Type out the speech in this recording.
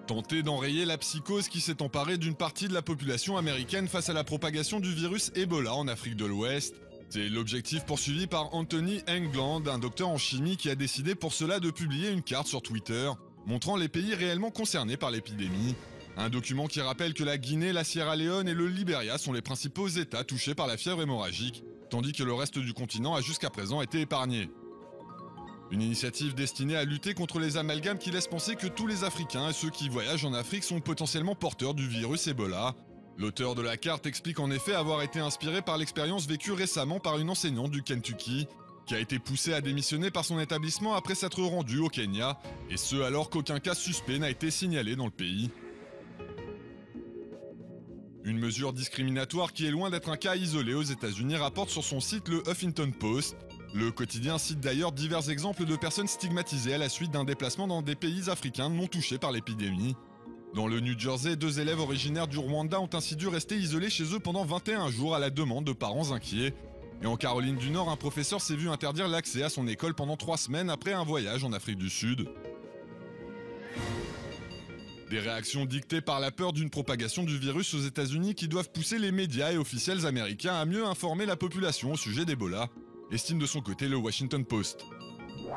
Tenter d'enrayer la psychose qui s'est emparée d'une partie de la population américaine face à la propagation du virus Ebola en Afrique de l'Ouest. C'est l'objectif poursuivi par Anthony England, un docteur en chimie qui a décidé pour cela de publier une carte sur Twitter, montrant les pays réellement concernés par l'épidémie. Un document qui rappelle que la Guinée, la Sierra Leone et le Libéria sont les principaux États touchés par la fièvre hémorragique, tandis que le reste du continent a jusqu'à présent été épargné. Une initiative destinée à lutter contre les amalgames qui laissent penser que tous les Africains et ceux qui voyagent en Afrique sont potentiellement porteurs du virus Ebola. L'auteur de la carte explique en effet avoir été inspiré par l'expérience vécue récemment par une enseignante du Kentucky, qui a été poussée à démissionner par son établissement après s'être rendue au Kenya, et ce alors qu'aucun cas suspect n'a été signalé dans le pays. Une mesure discriminatoire qui est loin d'être un cas isolé aux États-Unis, rapporte sur son site le Huffington Post. Le quotidien cite d'ailleurs divers exemples de personnes stigmatisées à la suite d'un déplacement dans des pays africains non touchés par l'épidémie. Dans le New Jersey, 2 élèves originaires du Rwanda ont ainsi dû rester isolés chez eux pendant 21 jours à la demande de parents inquiets. Et en Caroline du Nord, un professeur s'est vu interdire l'accès à son école pendant 3 semaines après un voyage en Afrique du Sud. Des réactions dictées par la peur d'une propagation du virus aux États-Unis qui doivent pousser les médias et officiels américains à mieux informer la population au sujet d'Ebola, estime de son côté le Washington Post.